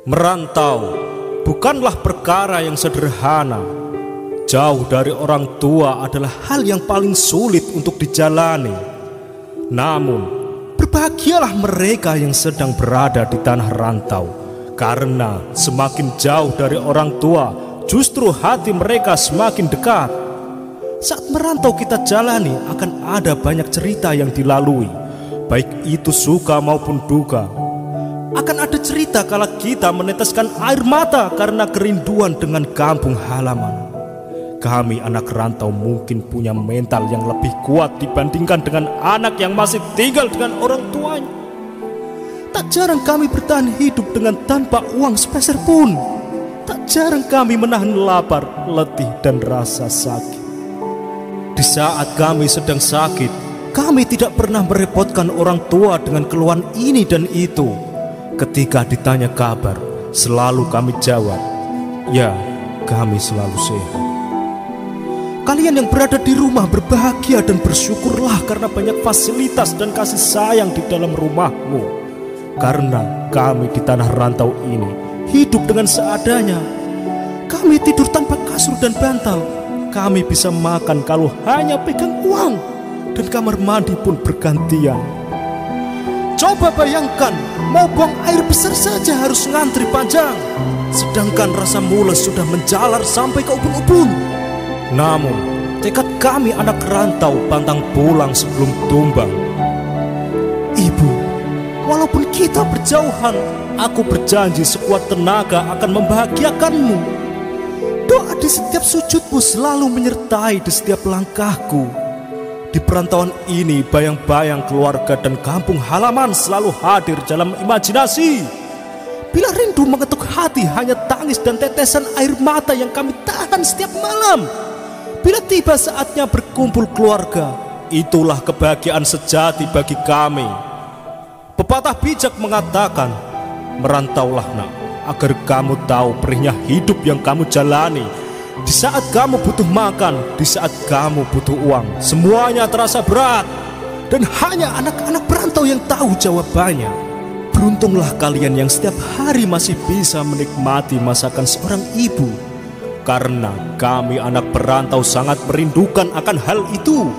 Merantau bukanlah perkara yang sederhana. Jauh dari orang tua adalah hal yang paling sulit untuk dijalani. Namun, berbahagialah mereka yang sedang berada di tanah rantau, karena semakin jauh dari orang tua, justru hati mereka semakin dekat. Saat merantau kita jalani akan ada banyak cerita yang dilalui, baik itu suka maupun duka. Akan ada cerita kala kita meneteskan air mata karena kerinduan dengan kampung halaman. Kami anak rantau mungkin punya mental yang lebih kuat dibandingkan dengan anak yang masih tinggal dengan orang tuanya. Tak jarang kami bertahan hidup dengan tanpa uang sepeser pun. Tak jarang kami menahan lapar, letih, dan rasa sakit. Di saat kami sedang sakit, kami tidak pernah merepotkan orang tua dengan keluhan ini dan itu. Ketika ditanya kabar, selalu kami jawab, "Ya, kami selalu sehat." Kalian yang berada di rumah berbahagia dan bersyukurlah karena banyak fasilitas dan kasih sayang di dalam rumahmu. Karena kami di tanah rantau ini hidup dengan seadanya. Kami tidur tanpa kasur dan bantal. Kami bisa makan kalau hanya pegang uang, dan kamar mandi pun bergantian. Coba bayangkan, mau buang air besar saja harus ngantri panjang, sedangkan rasa mules sudah menjalar sampai ke ubun-ubun. Namun, tekad kami anak rantau pantang pulang sebelum tumbang. Ibu, walaupun kita berjauhan, aku berjanji sekuat tenaga akan membahagiakanmu. Doa di setiap sujudmu selalu menyertai di setiap langkahku. Di perantauan ini, bayang-bayang keluarga dan kampung halaman selalu hadir dalam imajinasi. Bila rindu mengetuk hati, hanya tangis dan tetesan air mata yang kami tahan setiap malam. Bila tiba saatnya berkumpul keluarga, itulah kebahagiaan sejati bagi kami. Pepatah bijak mengatakan, merantaulah nak, agar kamu tahu perihnya hidup yang kamu jalani. Di saat kamu butuh makan, di saat kamu butuh uang, semuanya terasa berat. Dan hanya anak-anak perantau yang tahu jawabannya. Beruntunglah kalian yang setiap hari masih bisa menikmati masakan seorang ibu. Karena kami anak perantau sangat merindukan akan hal itu.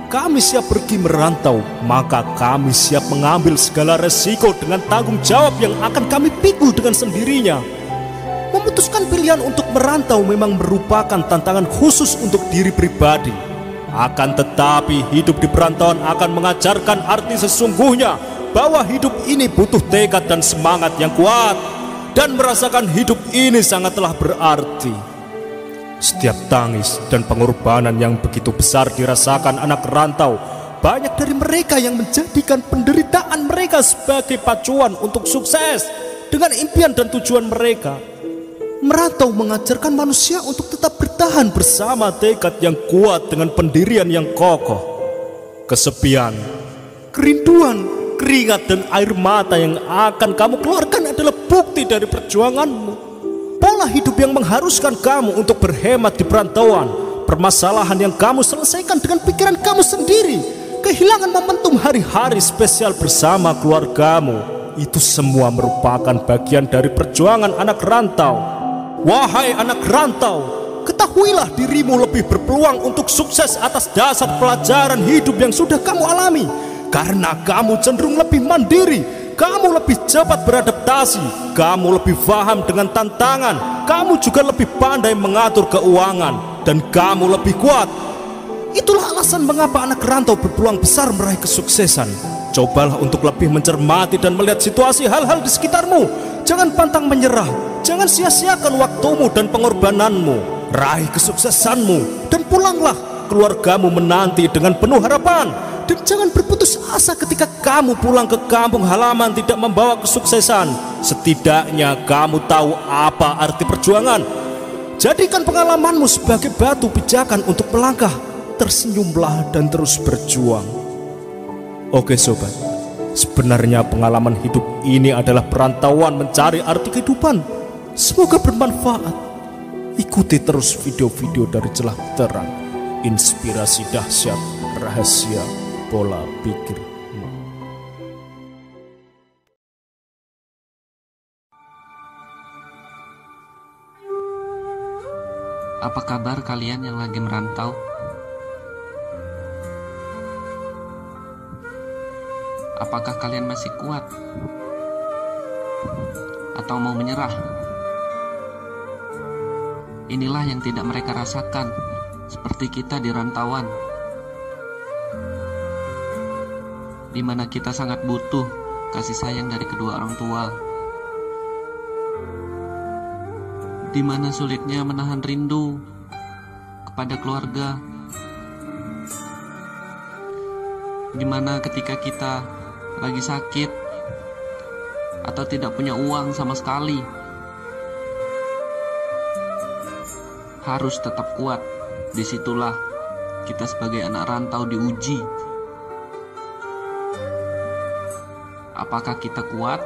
Kami siap pergi merantau, maka kami siap mengambil segala resiko dengan tanggung jawab yang akan kami pikul dengan sendirinya. Memutuskan pilihan untuk merantau memang merupakan tantangan khusus untuk diri pribadi. Akan tetapi hidup di perantauan akan mengajarkan arti sesungguhnya bahwa hidup ini butuh tekad dan semangat yang kuat. Dan merasakan hidup ini sangatlah berarti. Setiap tangis dan pengorbanan yang begitu besar dirasakan anak rantau. Banyak dari mereka yang menjadikan penderitaan mereka sebagai pacuan untuk sukses dengan impian dan tujuan mereka. Merantau mengajarkan manusia untuk tetap bertahan bersama tekad yang kuat dengan pendirian yang kokoh. Kesepian, kerinduan, keringat, dan air mata yang akan kamu keluarkan adalah bukti dari perjuanganmu. Pola hidup yang mengharuskan kamu untuk berhemat di perantauan, permasalahan yang kamu selesaikan dengan pikiran kamu sendiri, kehilangan momentum hari-hari spesial bersama keluargamu, itu semua merupakan bagian dari perjuangan anak rantau. Wahai anak rantau, ketahuilah dirimu lebih berpeluang untuk sukses atas dasar pelajaran hidup yang sudah kamu alami. Karena kamu cenderung lebih mandiri, kamu lebih cepat beradaptasi, kamu lebih paham dengan tantangan, kamu juga lebih pandai mengatur keuangan, dan kamu lebih kuat. Itulah alasan mengapa anak rantau berpeluang besar meraih kesuksesan. Cobalah untuk lebih mencermati dan melihat situasi hal-hal di sekitarmu. Jangan pantang menyerah, jangan sia-siakan waktumu dan pengorbananmu. Raih kesuksesanmu dan pulanglah, keluargamu menanti dengan penuh harapan. Dan jangan berputus asa ketika kamu pulang ke kampung halaman tidak membawa kesuksesan. Setidaknya kamu tahu apa arti perjuangan. Jadikan pengalamanmu sebagai batu pijakan untuk melangkah. Tersenyumlah dan terus berjuang. Oke sobat, sebenarnya pengalaman hidup ini adalah perantauan mencari arti kehidupan. Semoga bermanfaat. Ikuti terus video-video dari Celah Terang, inspirasi dahsyat, rahasia pola pikir. Apa kabar kalian yang lagi merantau? Apakah kalian masih kuat? Atau mau menyerah? Inilah yang tidak mereka rasakan, seperti kita di rantauan, di mana kita sangat butuh kasih sayang dari kedua orang tua, di mana sulitnya menahan rindu kepada keluarga, di mana ketika kita lagi sakit atau tidak punya uang sama sekali, harus tetap kuat. Disitulah kita sebagai anak rantau diuji. Apakah kita kuat